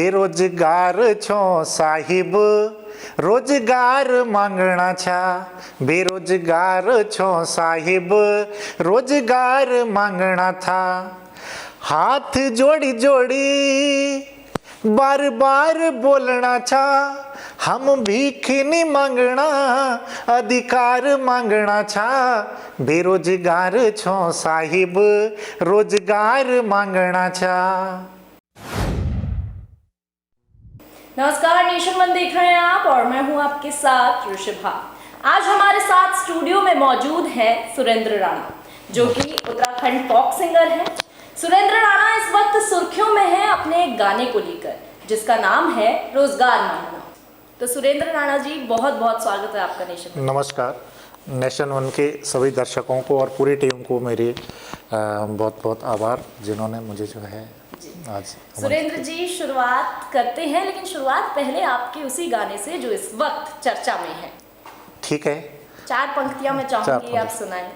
बेरोजगार छो साहिब रोजगार मांगना छा। बेरोजगार छो साहिब रोजगार मांगना था। हाथ जोड़ी जोड़ी बार बार बोलना छा। हम भीख नहीं मांगना अधिकार मांगना छा। बेरोजगार छो साहिब रोजगार मांगना छा। नमस्कार, नेशन वन देख रहे हैं आप और मैं हूं आपके साथ ऋषभा। आज हमारे साथ स्टूडियो में मौजूद है सुरेंद्र राणा, जो कि उत्तराखंड फॉक सिंगर है। सुरेंद्र राणा इस वक्त सुर्खियों में है अपने एक गाने को लेकर, जिसका नाम है रोजगार मांगना। तो सुरेंद्र राणा जी, बहुत बहुत स्वागत है आपका नेशन वन। नमस्कार। नेशन वन के सभी दर्शकों को और पूरी टीम को मेरे बहुत बहुत आभार, जिन्होंने मुझे जो है आज। सुरेंद्र जी, शुरुआत करते हैं, लेकिन शुरुआत पहले आपके उसी गाने से जो इस वक्त चर्चा में है। ठीक है, 4 पंक्तियां मैं चाहूंगी आप सुनाएं।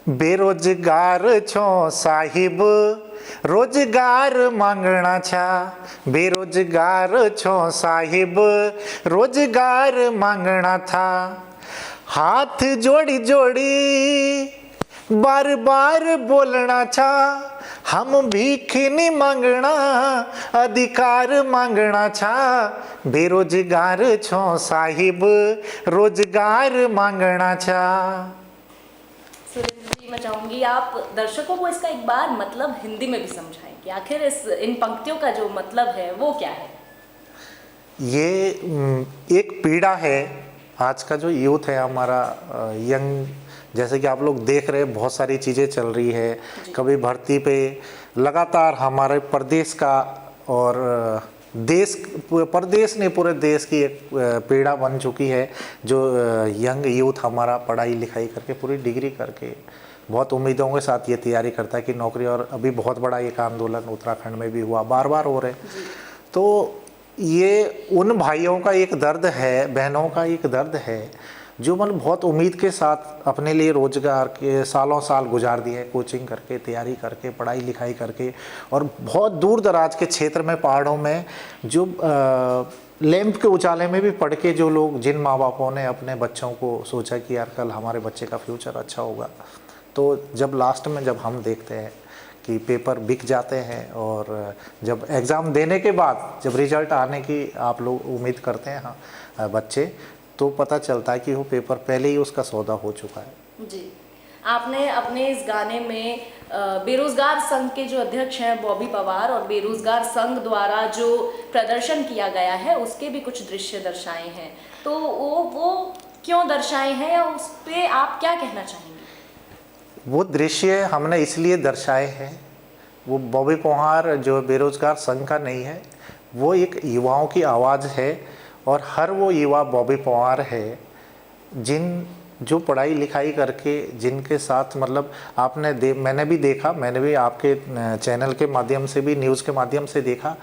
बेरोजगार छो साहिब रोजगार मांगना छा। बेरोजगार छो साहिब रोजगार मांगना था। हाथ जोड़ी जोड़ी बार बार बोलना छा। हम भीख नहीं मांगना अधिकार मांगना छा। बेरोजगार छो साहिब रोजगार मांगना छा। सुरेंद्र जी, मैं चाहूंगी आप दर्शकों को इसका एक बार मतलब हिंदी में भी समझाएं कि आखिर इन पंक्तियों का जो मतलब है वो क्या है। ये एक पीड़ा है। आज का जो यूथ है हमारा, यंग, जैसे कि आप लोग देख रहे हैं बहुत सारी चीज़ें चल रही है। कभी भर्ती पे लगातार हमारे प्रदेश का और प्रदेश ने पूरे देश की एक पीड़ा बन चुकी है। जो यंग यूथ हमारा पढ़ाई लिखाई करके पूरी डिग्री करके बहुत उम्मीदों के साथ ये तैयारी करता है कि नौकरी, और अभी बहुत बड़ा एक आंदोलन उत्तराखंड में भी हुआ, बार बार हो रहे। तो ये उन भाइयों का एक दर्द है, बहनों का एक दर्द है, जो मन बहुत उम्मीद के साथ अपने लिए रोजगार के सालों साल गुजार दिए, कोचिंग करके, तैयारी करके, पढ़ाई लिखाई करके, और बहुत दूर दराज के क्षेत्र में, पहाड़ों में, जो लैंप के उजाले में भी पढ़ के जो लोग, जिन माँ बापों ने अपने बच्चों को सोचा कि यार कल हमारे बच्चे का फ्यूचर अच्छा होगा, तो जब लास्ट में जब हम देखते हैं कि पेपर बिक जाते हैं, और जब एग्ज़ाम देने के बाद जब रिजल्ट आने की आप लोग उम्मीद करते हैं, हाँ बच्चे, तो पता चलता है कि वो पेपर पहले ही उसका सौदा हो चुका है। जी, आपने अपने इस गाने में बेरोजगार संघ के जो अध्यक्ष हैं बॉबी पवार, और बेरोजगार संघ द्वारा जो प्रदर्शन किया गया है उसके भी कुछ दृश्य दर्शाए हैं। तो वो क्यों दर्शाए हैं, या उस पर आप क्या कहना चाहेंगे? वो दृश्य हमने इसलिए दर्शाए हैं, वो बॉबी पवार जो बेरोजगार संघ का नहीं है, वो एक युवाओं की आवाज़ है। और हर वो युवा बॉबी पवार है जिन जो पढ़ाई लिखाई करके, जिनके साथ मतलब मैंने भी देखा, मैंने भी आपके चैनल के माध्यम से भी, न्यूज़ के माध्यम से देखा,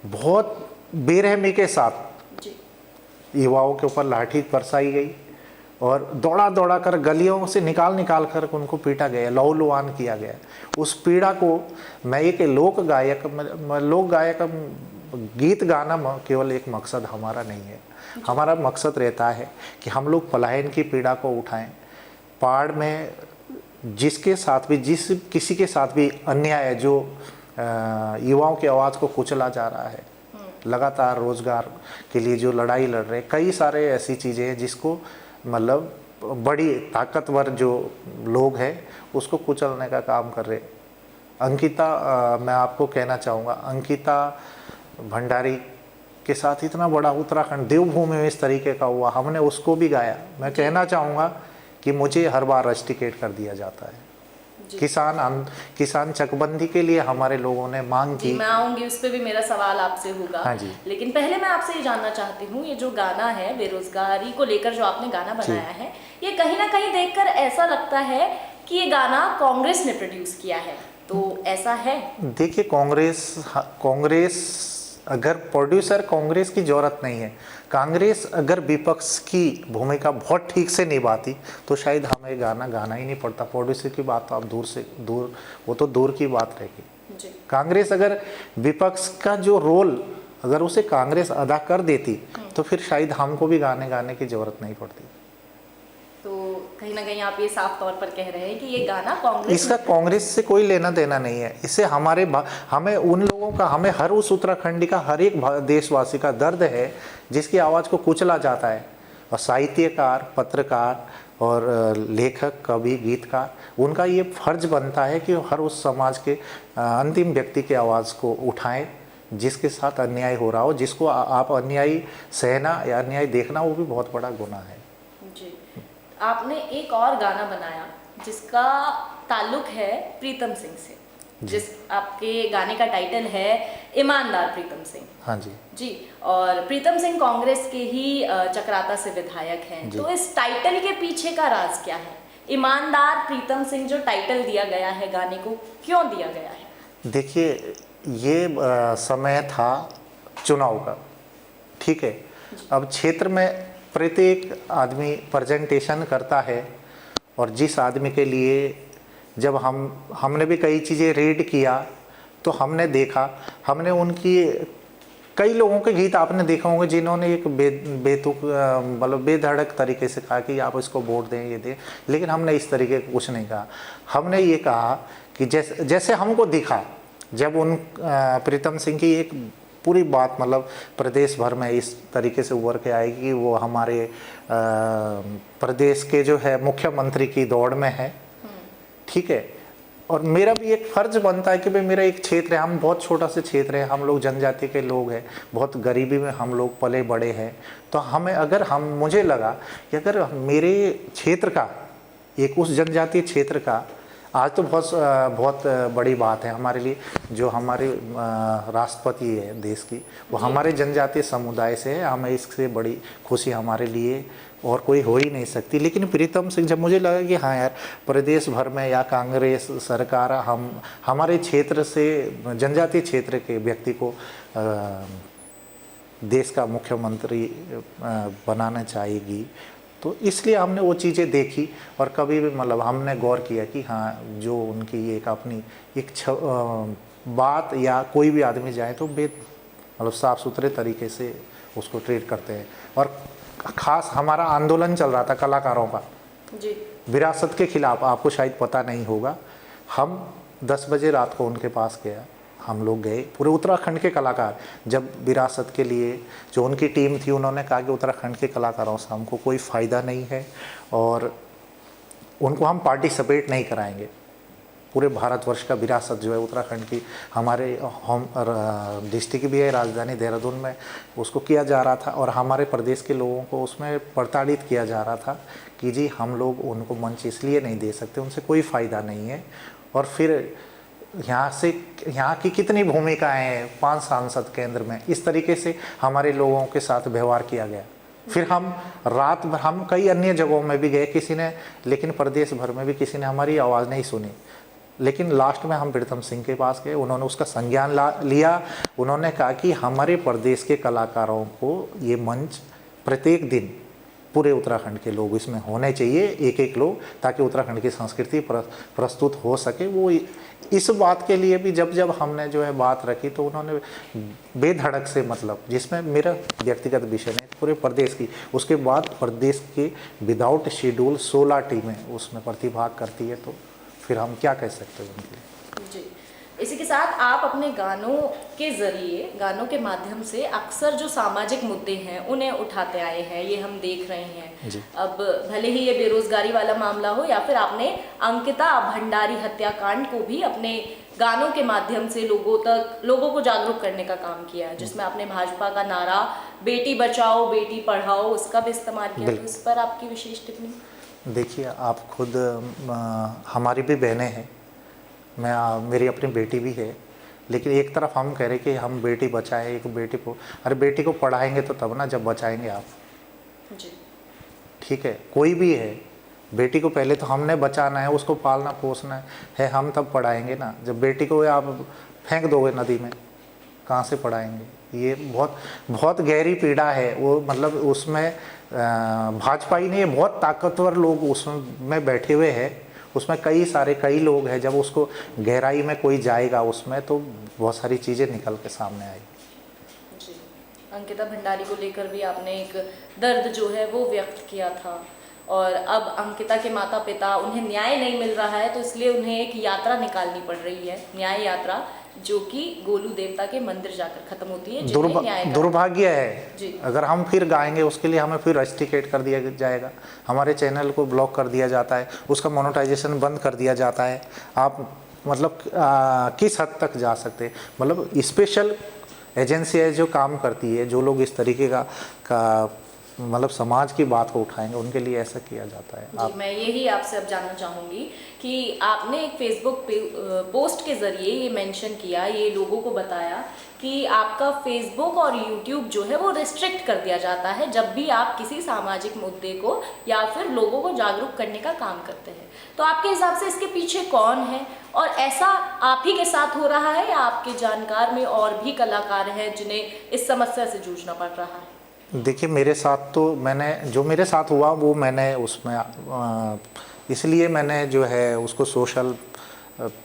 बहुत बेरहमी के साथ युवाओं के ऊपर लाठी बरसाई गई और दौड़ा दौड़ा कर गलियों से निकाल कर उनको पीटा गया, लहूलुहान किया गया। उस पीड़ा को मैं एक लोक गायक गीत गाना केवल एक मकसद हमारा नहीं है। हमारा मकसद रहता है कि हम लोग पलायन की पीड़ा को उठाएं। पहाड़ में जिसके साथ भी, किसी के साथ भी अन्याय है, जो युवाओं की आवाज़ को कुचला जा रहा है, लगातार रोजगार के लिए जो लड़ाई लड़ रहे, कई सारे ऐसी चीज़ें हैं जिसको मतलब बड़ी ताकतवर जो लोग हैं उसको कुचलने का काम कर रहे। अंकिता, मैं आपको कहना चाहूँगा, अंकिता भंडारी के साथ इतना बड़ा उत्तराखंड देवभूमि में इस तरीके का हुआ, हमने उसको भी गाया। मैं कहना चाहूँगा कि मुझे हर बार रस्टिकेट कर दिया जाता है। किसान चकबंदी के लिए हमारे लोगों ने मांग की। मैं आऊंगी, उस पर भी मेरा सवाल आपसे होगा। हाँ जी। लेकिन पहले मैं आपसे ये जानना चाहती हूँ, ये जो गाना है बेरोजगारी को लेकर जो आपने गाना बनाया है, ये कहीं ना कहीं देखकर ऐसा लगता है कि ये गाना कांग्रेस ने प्रोड्यूस किया है, तो ऐसा है? देखिए, कांग्रेस अगर प्रोड्यूसर, कांग्रेस की जरूरत नहीं है। कांग्रेस अगर विपक्ष की भूमिका बहुत ठीक से निभाती तो शायद हमें गाना ही नहीं पड़ता। प्रोड्यूसर की बात तो आप दूर, वो तो दूर की बात रहेगी। कांग्रेस अगर विपक्ष का जो रोल अगर उसे कांग्रेस अदा कर देती तो फिर शायद हमको भी गाने की ज़रूरत नहीं पड़ती। तो कहीं ना कहीं आप ये साफ तौर पर कह रहे हैं कि ये गाना कांग्रेस इसका कांग्रेस से कोई लेना देना नहीं है। इससे हमें उन लोगों का, हमें हर उस उत्तराखंडी का, हर एक देशवासी का दर्द है जिसकी आवाज़ को कुचला जाता है। और साहित्यकार, पत्रकार और लेखक, कवि, गीतकार, उनका ये फर्ज बनता है कि हर उस समाज के अंतिम व्यक्ति की आवाज़ को उठाएं जिसके साथ अन्याय हो रहा हो। जिसको आप अन्याय सहना या अन्याय देखना, वो भी बहुत बड़ा गुनाह है। जी, आपने एक और गाना बनाया जिसका ताल्लुक है प्रीतम सिंह से, जिस आपके गाने का टाइटल है ईमानदार प्रीतम सिंह। हाँ जी जी, और प्रीतम सिंह कांग्रेस के ही चक्राता से विधायक हैं। तो इस टाइटल के पीछे का राज क्या है? ईमानदार प्रीतम सिंह जो टाइटल दिया गया है गाने को, क्यों दिया गया है? देखिए, ये समय था चुनाव का, ठीक है। अब क्षेत्र में प्रत्येक आदमी प्रेजेंटेशन करता है, और जिस आदमी के लिए जब हमने भी कई चीज़ें रीड किया तो हमने देखा, हमने उनकी कई लोगों के गीत आपने देखा होंगे जिन्होंने एक बेतुक मतलब बेधड़क तरीके से कहा कि आप इसको वोट दें, ये दें, लेकिन हमने इस तरीके का कुछ नहीं कहा। हमने ये कहा कि जैसे हमको दिखा, जब उन प्रीतम सिंह की एक पूरी बात मतलब प्रदेश भर में इस तरीके से उभर के आएगी कि वो हमारे प्रदेश के जो है मुख्यमंत्री की दौड़ में है, ठीक है। और मेरा भी एक फर्ज बनता है कि भाई मेरा एक क्षेत्र है, हम बहुत छोटा सा क्षेत्र है, हम लोग जनजाति के लोग हैं, बहुत गरीबी में हम लोग पले बड़े हैं। तो मुझे लगा कि अगर मेरे क्षेत्र का, एक उस जनजातीय क्षेत्र का, आज तो बहुत बड़ी बात है हमारे लिए, जो हमारे राष्ट्रपति है देश की, वो हमारे जनजातीय समुदाय से है। हमें इससे बड़ी खुशी हमारे लिए और कोई हो ही नहीं सकती। लेकिन प्रीतम सिंह, जब मुझे लगा कि हाँ यार, प्रदेश भर में या कांग्रेस सरकार हमारे क्षेत्र से, जनजातीय क्षेत्र के व्यक्ति को देश का मुख्यमंत्री बनाना चाहेगी, तो इसलिए हमने वो चीज़ें देखी। और कभी भी मतलब हमने गौर किया कि हाँ, जो उनकी एक अपनी एक बात या कोई भी आदमी जाए तो मतलब साफ़ सुथरे तरीके से उसको ट्रीट करते हैं। और ख़ास हमारा आंदोलन चल रहा था कलाकारों का जी, विरासत के खिलाफ, आपको शायद पता नहीं होगा। हम 10 बजे रात को उनके पास गया, हम लोग गए, पूरे उत्तराखंड के कलाकार, जब विरासत के लिए जो उनकी टीम थी, उन्होंने कहा कि उत्तराखंड के कलाकारों से हमको कोई फ़ायदा नहीं है और उनको हम पार्टिसिपेट नहीं कराएंगे। पूरे भारतवर्ष का विरासत जो है उत्तराखंड की, हमारे होम डिस्ट्रिक्ट भी है, राजधानी देहरादून में, उसको किया जा रहा था। और हमारे प्रदेश के लोगों को उसमें प्रताड़ित किया जा रहा था कि जी हम लोग उनको मंच इसलिए नहीं दे सकते, उनसे कोई फ़ायदा नहीं है। और फिर यहाँ की कितनी भूमिकाएं हैं, 5 सांसद केंद्र में, इस तरीके से हमारे लोगों के साथ व्यवहार किया गया। फिर हम रात भर, हम कई अन्य जगहों में भी गए, किसी ने, लेकिन प्रदेश भर में भी किसी ने हमारी आवाज़ नहीं सुनी। लेकिन लास्ट में हम प्रीतम सिंह के पास गए, उन्होंने उसका संज्ञान लिया। उन्होंने कहा कि हमारे प्रदेश के कलाकारों को ये मंच प्रत्येक दिन पूरे उत्तराखंड के लोग इसमें होने चाहिए, एक लोग, ताकि उत्तराखंड की संस्कृति प्रस्तुत हो सके। वो इस बात के लिए भी जब हमने जो है बात रखी, तो उन्होंने बेधड़क से, मतलब जिसमें मेरा व्यक्तिगत विषय नहीं, पूरे प्रदेश की, उसके बाद प्रदेश के विदाउट शेड्यूल 16 टीमें उसमें प्रतिभाग करती है, तो फिर हम क्या कह सकते हैं उनके। जी, इसी के साथ आप अपने गानों के ज़रिए, गानों के माध्यम से अक्सर जो सामाजिक मुद्दे हैं उन्हें उठाते आए हैं, ये हम देख रहे हैं जी। अब भले ही ये बेरोजगारी वाला मामला हो, या फिर आपने अंकिता भंडारी हत्याकांड को भी अपने गानों के माध्यम से लोगों को जागरूक करने का काम किया, जिसमें आपने भाजपा का नारा बेटी बचाओ बेटी पढ़ाओ उसका भी इस्तेमाल किया। तो इस पर आपकी विशेष टिप्पणी? देखिए, आप खुद, हमारी भी बहनें हैं, मेरी अपनी बेटी भी है, लेकिन एक तरफ हम कह रहे कि हम बेटी बचाएं, एक बेटी को, अरे बेटी को पढ़ाएंगे तो तब ना, जब बचाएंगे आप। जी, ठीक है, कोई भी है, बेटी को पहले तो हमने बचाना है, उसको पालना पोसना है, हम तब पढ़ाएंगे ना। जब बेटी को आप फेंक दोगे नदी में, कहाँ से पढ़ाएंगे? ये बहुत गहरी पीड़ा है वो, मतलब उसमें भाजपा ही नहीं, बहुत ताकतवर लोग उसमें बैठे हुए हैं, उसमें कई लोग हैं। जब उसको गहराई में कोई जाएगा उसमें, तो बहुत सारी चीज़ें निकल के सामने आएगी। जी, अंकिता भंडारी को लेकर भी आपने एक दर्द जो है वो व्यक्त किया था, और अब अंकिता के माता पिता, उन्हें न्याय नहीं मिल रहा है तो इसलिए उन्हें एक यात्रा निकालनी पड़ रही है, न्याय यात्रा, जो कि गोलू देवता के मंदिर जाकर खत्म होती है, जिन्हें न्याय का दुर्भाग्य है जी। अगर हम फिर गाएंगे उसके लिए हमें फिर रस्टिकेट कर दिया जाएगा, हमारे चैनल को ब्लॉक कर दिया जाता है, उसका मोनेटाइजेशन बंद कर दिया जाता है। आप मतलब किस हद तक जा सकते हैं? मतलब स्पेशल एजेंसियाँ जो काम करती है, जो लोग इस तरीके का मतलब समाज की बात को उठाएंगे, उनके लिए ऐसा किया जाता है। जी, मैं यही आपसे अब जानना चाहूँगी कि आपने एक फेसबुक पोस्ट के ज़रिए ये मेंशन किया, ये लोगों को बताया कि आपका फेसबुक और यूट्यूब जो है वो रिस्ट्रिक्ट कर दिया जाता है जब भी आप किसी सामाजिक मुद्दे को या फिर लोगों को जागरूक करने का काम करते हैं। तो आपके हिसाब से इसके पीछे कौन है, और ऐसा आप ही के साथ हो रहा है या आपके जानकार में और भी कलाकार हैं जिन्हें इस समस्या से जूझना पड़ रहा है? देखिए, मेरे साथ तो जो मेरे साथ हुआ वो मैंने उसमें इसलिए मैंने जो है उसको सोशल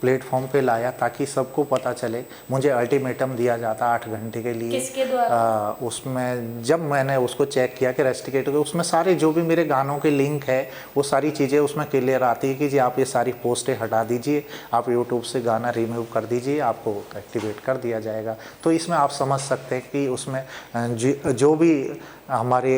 प्लेटफॉर्म पे लाया ताकि सबको पता चले। मुझे अल्टीमेटम दिया जाता 8 घंटे के लिए। किसके द्वारा? उसमें जब मैंने उसको चेक किया कि रेस्टिकेट हो, उसमें सारे जो भी मेरे गानों के लिंक है वो सारी चीज़ें उसमें क्लियर आती है कि जी आप ये सारी पोस्टें हटा दीजिए, आप यूट्यूब से गाना रिमूव कर दीजिए, आपको एक्टिवेट कर दिया जाएगा। तो इसमें आप समझ सकते हैं कि उसमें जो भी हमारे,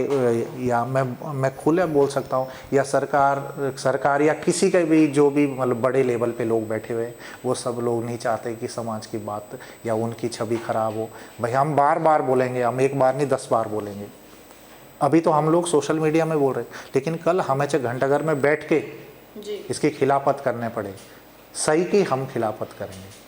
या मैं खुले बोल सकता हूँ, या सरकार या किसी के भी जो भी मतलब बड़े लेवल पे लोग बैठे हुए, वो सब लोग नहीं चाहते कि समाज की बात या उनकी छवि खराब हो। भाई हम बार बार बोलेंगे, हम एक बार नहीं 10 बार बोलेंगे। अभी तो हम लोग सोशल मीडिया में बोल रहे, लेकिन कल हमें घंटाघर में बैठ के जी। इसकी खिलाफत करने पड़े, सही की हम खिलाफत करेंगे।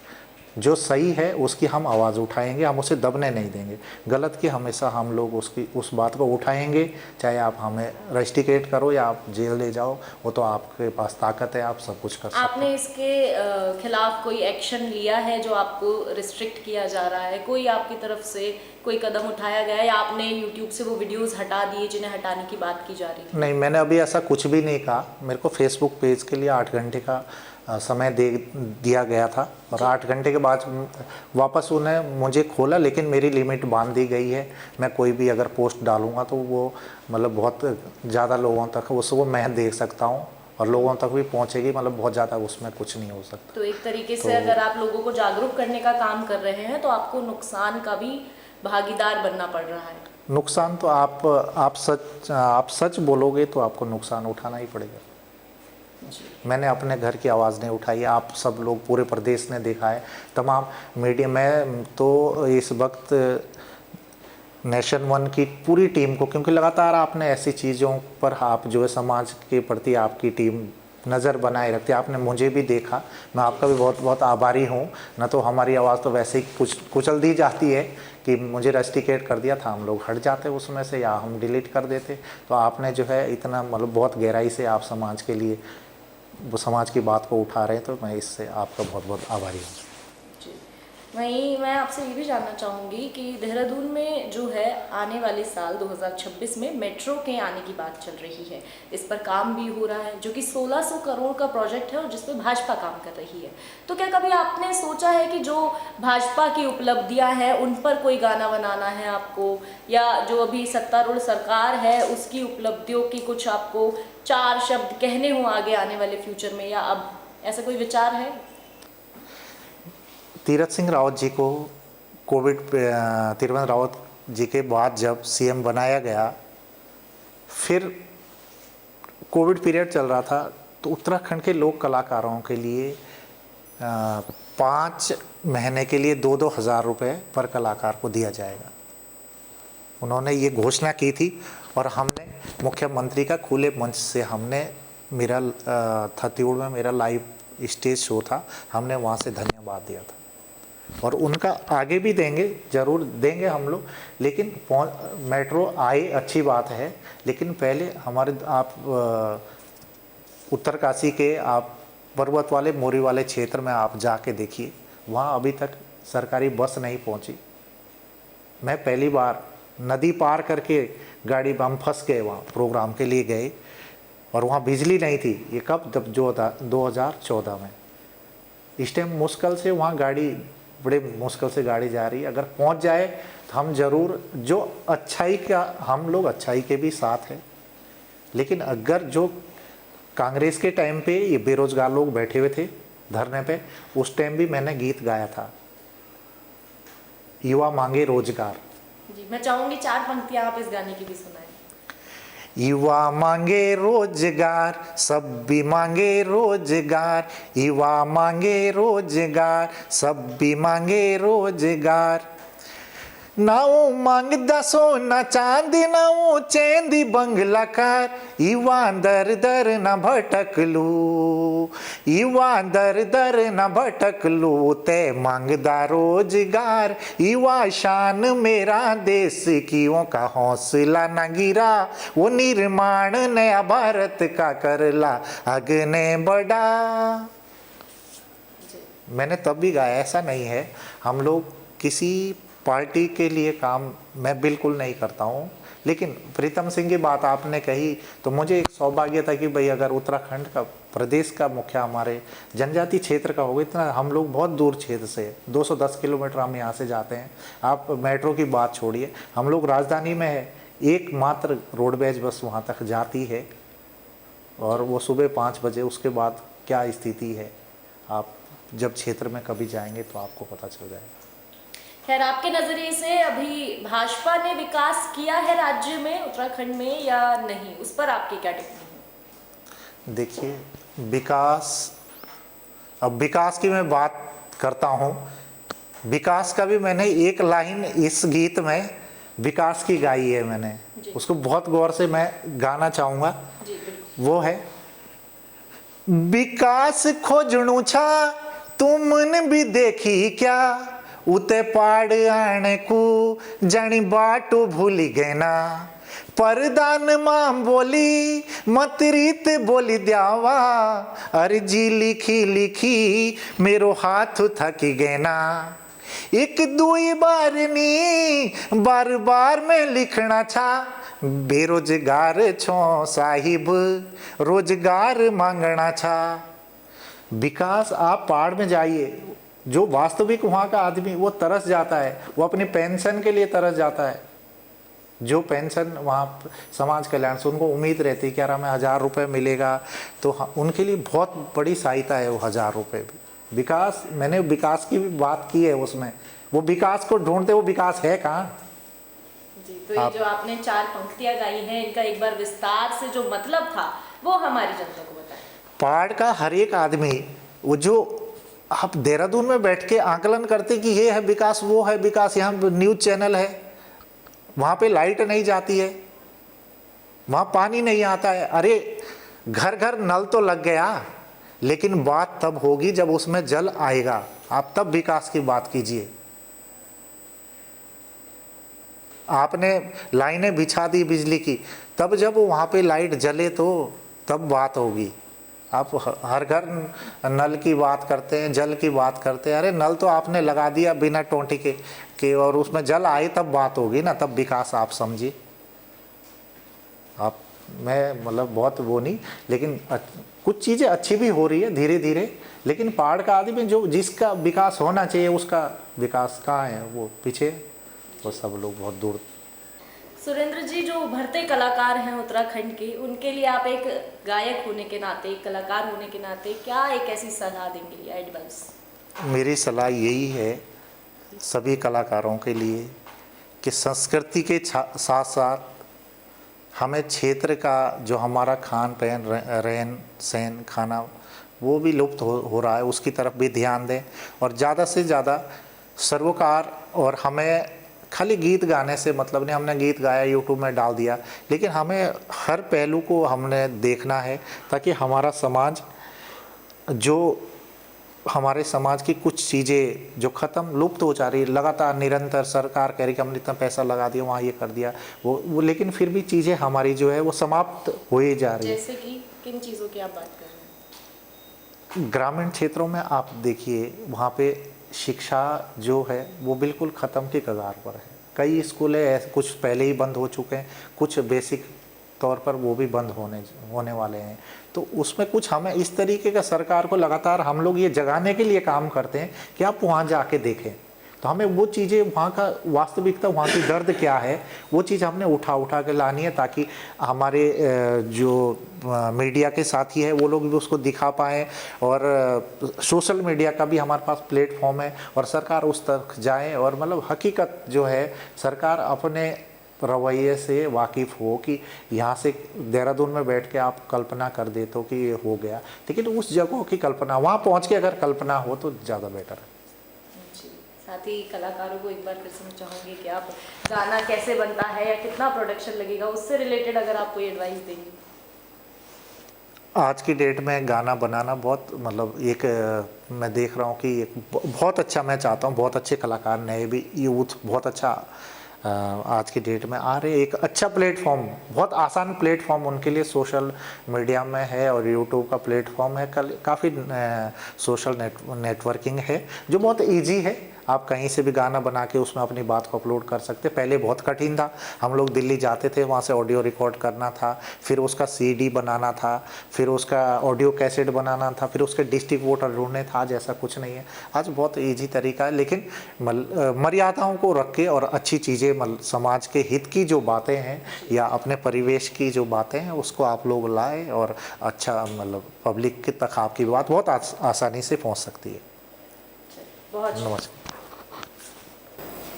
जो सही है उसकी हम आवाज़ उठाएंगे, हम उसे दबने नहीं देंगे। गलत की हमेशा हम लोग उस बात को उठाएंगे, चाहे आप हमें रस्टिकेट करो या आप जेल ले जाओ, वो तो आपके पास ताकत है, आप सब कुछ कर सकते हैं। आपने इसके खिलाफ कोई एक्शन लिया है जो आपको रिस्ट्रिक्ट किया जा रहा है? कोई आपकी तरफ से कोई कदम उठाया गया है, या आपने यूट्यूब से वो वीडियोस हटा दिए जिन्हें हटाने की बात की जा रही है? नहीं, मैंने अभी ऐसा कुछ भी नहीं कहा। मेरे को फेसबुक पेज के लिए 8 घंटे का समय दिया गया था, और 8 घंटे के बाद वापस उन्हें मुझे खोला, लेकिन मेरी लिमिट बांध दी गई है। मैं कोई भी अगर पोस्ट डालूंगा तो वो मतलब बहुत ज़्यादा लोगों तक उसको मैं देख सकता हूँ, और लोगों तक भी पहुँचेगी, मतलब बहुत ज़्यादा उसमें कुछ नहीं हो सकता। तो एक तरीके से अगर आप लोगों को जागरूक करने का काम कर रहे हैं तो आपको नुकसान का भी भागीदार बनना पड़ रहा है। नुकसान तो आप सच बोलोगे तो आपको नुकसान उठाना ही पड़ेगा। मैंने अपने घर की आवाज़ नहीं उठाई, आप सब लोग पूरे प्रदेश ने देखा है, तमाम मीडिया में तो इस वक्त नेशन वन की पूरी टीम को, क्योंकि लगातार आपने ऐसी चीज़ों पर आप जो है समाज के प्रति आपकी टीम नज़र बनाए रखती है। आपने मुझे भी देखा, मैं आपका भी बहुत बहुत आभारी हूँ। न तो हमारी आवाज़ तो वैसे ही कुचल दी जाती है कि मुझे रस्टिकेट कर दिया था, हम लोग हट जाते उसमें से या हम डिलीट कर देते। तो आपने जो है इतना मतलब बहुत गहराई से आप समाज के लिए वो समाज की बात को उठा रहे हैं, तो मैं इससे आपका बहुत बहुत आभारी हूँ। जी, वहीं मैं आपसे ये भी जानना चाहूँगी कि देहरादून में जो है आने वाले साल 2026 में मेट्रो के आने की बात चल रही है, इस पर काम भी हो रहा है, जो कि 1600 करोड़ का प्रोजेक्ट है और जिस पर भाजपा काम कर रही है। तो क्या कभी आपने सोचा है कि जो भाजपा की उपलब्धियां हैं उन पर कोई गाना बनाना है आपको, या जो अभी सत्तारूढ़ सरकार है उसकी उपलब्धियों की कुछ आपको 4 शब्द कहने हो आगे आने वाले फ्यूचर में, या अब ऐसा कोई विचार है? तीरथ सिंह रावत जी को तीरथ रावत जी के बाद जब सीएम बनाया गया, फिर कोविड पीरियड चल रहा था, तो उत्तराखंड के लोक कलाकारों के लिए 5 महीने के लिए 2-2 हज़ार रुपये पर कलाकार को दिया जाएगा। उन्होंने ये घोषणा की थी, और हमने मुख्यमंत्री का खुले मंच से मेरा थत्यूड़ में मेरा लाइव स्टेज शो था, हमने वहाँ से धन्यवाद दिया था, और उनका आगे भी देंगे, ज़रूर देंगे हम लोग। लेकिन मेट्रो आए अच्छी बात है, लेकिन पहले हमारे आप उत्तरकाशी के आप पर्वत वाले मोरी वाले क्षेत्र में आप जाके देखिए, वहाँ अभी तक सरकारी बस नहीं पहुँची। मैं पहली बार नदी पार करके गाड़ी में हम फंस गए, वहाँ प्रोग्राम के लिए गए, और वहाँ बिजली नहीं थी। ये कब? जब जो था 2014 में। इस टाइम मुश्किल से वहाँ गाड़ी बड़े मुश्किल से गाड़ी जा रही है, अगर पहुंच जाए तो हम ज़रूर, जो अच्छाई का, हम लोग अच्छाई के भी साथ हैं, लेकिन अगर जो कांग्रेस के टाइम पे ये बेरोजगार लोग बैठे हुए थे धरने पे, उस टाइम भी मैंने गीत गाया था, युवा मांगे रोजगार। जी, मैं चाहूंगी 4 पंक्तियां आप इस गाने की भी सुनाएं। युवा मांगे रोजगार, सब भी मांगे रोजगार, युवा मांगे रोजगार, सब भी मांगे रोजगार। नाऊ मांगदा सोना चांदी, नाऊ चेंदी बंगला कार, युवा दर दर न भटकलू, युवा दर दर न भटकलू, ते मांगदा रोजगार, युवा शान मेरा देश कियों का हौसला न गिरा, वो निर्माण नया भारत का करला अगने बढ़ा। मैंने तब भी गाया, ऐसा नहीं है हम लोग किसी पार्टी के लिए काम मैं बिल्कुल नहीं करता हूँ, लेकिन प्रीतम सिंह की बात आपने कही तो मुझे एक सौभाग्य था कि भाई अगर उत्तराखंड का, प्रदेश का मुखिया हमारे जनजाति क्षेत्र का होगा, इतना हम लोग बहुत दूर क्षेत्र से 210 किलोमीटर हम यहाँ से जाते हैं। आप मेट्रो की बात छोड़िए, हम लोग राजधानी में है, एकमात्र रोडवेज बस वहाँ तक जाती है और वो सुबह 5 बजे, उसके बाद क्या स्थिति है आप जब क्षेत्र में कभी जाएंगे तो आपको पता चल जाएगा। खैर, आपके नजरिए से अभी भाजपा ने विकास किया है राज्य में, उत्तराखंड में, या नहीं, उस पर आपकी क्या टिप्पणी है? देखिए, विकास, अब विकास की मैं बात करता हूँ, विकास का भी मैंने एक लाइन इस गीत में विकास की गाई है मैंने, उसको बहुत गौर से मैं गाना चाहूँगा। वो है, विकास खोजणु छा तुमने भी देखी क्या, उते पहाड़ आने को जानी बाटो भूली गए ना, परदान मां बोली मत रीत बोली द्यावा, अर्जी लिखी लिखी मेरो हाथ थकी गए ना, एक दुई बार नी बार बार में लिखना छा, बेरोजगार छो साहिब रोजगार मांगना छा। विकास, आप पहाड़ में जाइए, जो वास्तविक वहाँ का आदमी वो तरस जाता है, वो अपनी पेंशन के लिए तरस जाता है, जो पेंशन वहाँ समाज कल्याण से उनको उम्मीद रहती है कि यार हमें 1000 रुपये मिलेगा, तो उनके लिए बहुत बड़ी सहायता है वो 1000 रुपये भी। विकास, मैंने विकास की भी बात की है उसमें, वो विकास को ढूंढते, वो विकास है कहाँ? जी, तो ये जो आपने 4 पंक्तियां गाई हैं, इनका एक बार विस्तार से जो मतलब था वो हमारी जनता को बताएं। पहाड़ का हर एक आदमी, वो जो आप देहरादून में बैठ के आकलन करते कि ये है विकास, वो है विकास, यहाँ न्यूज़ चैनल है, वहाँ पे लाइट नहीं जाती है, वहाँ पानी नहीं आता है, अरे घर घर नल तो लग गया, लेकिन बात तब होगी जब उसमें जल आएगा, आप तब विकास की बात कीजिए। आपने लाइनें बिछा दी बिजली की, तब जब वहाँ पे लाइट जले तो तब बात होगी। आप हर घर नल की बात करते हैं, जल की बात करते हैं, अरे नल तो आपने लगा दिया बिना टोंटी के और उसमें जल आए तब बात होगी ना, तब विकास आप समझिए। आप, मैं मतलब बहुत वो नहीं, लेकिन कुछ चीज़ें अच्छी भी हो रही है धीरे धीरे, लेकिन पहाड़ का आदमी जो जिसका विकास होना चाहिए उसका विकास कहाँ है, वो पीछे, वो सब लोग बहुत दूर। सुरेंद्र जी, जो उभरते कलाकार हैं उत्तराखंड के, उनके लिए आप एक गायक होने के नाते, एक कलाकार होने के नाते क्या एक ऐसी सलाह देंगे या एडवाइस? मेरी सलाह यही है सभी कलाकारों के लिए कि संस्कृति के साथ साथ हमें क्षेत्र का जो हमारा खान पान, रहन सहन, खाना, वो भी लुप्त हो रहा है, उसकी तरफ भी ध्यान दें और ज़्यादा से ज़्यादा सरोकार। और हमें खाली गीत गाने से मतलब नहीं, हमने गीत गाया यूट्यूब में डाल दिया, लेकिन हमें हर पहलू को हमने देखना है ताकि हमारा समाज, जो हमारे समाज की कुछ चीज़ें जो ख़त्म लुप्त हो जा रही है, लगातार निरंतर सरकार कह रही कि हमने इतना पैसा लगा दिया, वहाँ ये कर दिया, वो लेकिन फिर भी चीज़ें हमारी जो है वो समाप्त हो ही जा रही है। जैसे कि किन चीज़ों की आप बात कर रहे हैं? ग्रामीण क्षेत्रों में आप देखिए, वहाँ पे शिक्षा जो है वो बिल्कुल ख़त्म के कगार पर है। कई स्कूल है, कुछ पहले ही बंद हो चुके हैं, कुछ बेसिक तौर पर वो भी बंद होने वाले हैं। तो उसमें कुछ हमें इस तरीके का सरकार को लगातार हम लोग ये जगाने के लिए काम करते हैं कि आप वहाँ जाके देखें। तो हमें वो चीज़ें, वहाँ का वास्तविकता, वहाँ की दर्द क्या है, वो चीज़ हमने उठा के लानी है, ताकि हमारे जो मीडिया के साथी है वो लोग भी उसको दिखा पाएँ, और सोशल मीडिया का भी हमारे पास प्लेटफॉर्म है, और सरकार उस तक जाए, और मतलब हकीकत जो है सरकार अपने रवैये से वाकिफ़ हो कि यहाँ से देहरादून में बैठ के आप कल्पना कर देते हो कि ये हो गया, लेकिन उस जगहों की कल्पना, वहाँ पहुँच के अगर कल्पना हो तो ज़्यादा बेटर है। जी, साथ ही कलाकारों को एक बार फिर से मैं चाहूँगी कि आप गाना कैसे बनता है या कितना प्रोडक्शन लगेगा, उससे रिलेटेड अगर आप कोई एडवाइस देंगे। आज की डेट में गाना बनाना बहुत, मतलब एक मैं देख रहा हूँ कि एक बहुत अच्छा, मैं चाहता हूँ बहुत अच्छे कलाकार, नए भी यूथ बहुत अच्छा आज की डेट में आ रहे। एक अच्छा प्लेटफॉर्म, बहुत आसान प्लेटफॉर्म उनके लिए सोशल मीडिया में है, और यूट्यूब का प्लेटफॉर्म है, काफ़ी सोशल नेटवर्किंग है जो बहुत इजी है। आप कहीं से भी गाना बना के उसमें अपनी बात को अपलोड कर सकते। पहले बहुत कठिन था, हम लोग दिल्ली जाते थे, वहाँ से ऑडियो रिकॉर्ड करना था, फिर उसका सीडी बनाना था, फिर उसका ऑडियो कैसेट बनाना था, फिर उसके डिस्ट्रीब्यूटर ढूंढने था। आज ऐसा कुछ नहीं है, आज बहुत इजी तरीका है, लेकिन मर्यादाओं को रख के और अच्छी चीज़ें, समाज के हित की जो बातें हैं या अपने परिवेश की जो बातें हैं उसको आप लोग लाए, और अच्छा मतलब पब्लिक तक आपकी बात बहुत आसानी से पहुँच सकती है। बहुत नमस्कार।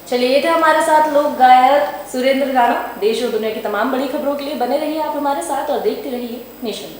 चलिए, ये थे हमारे साथ लोक गायक सुरेंद्र राणा। देश और दुनिया की तमाम बड़ी खबरों के लिए बने रहिए आप हमारे साथ और देखते रहिए नेशन।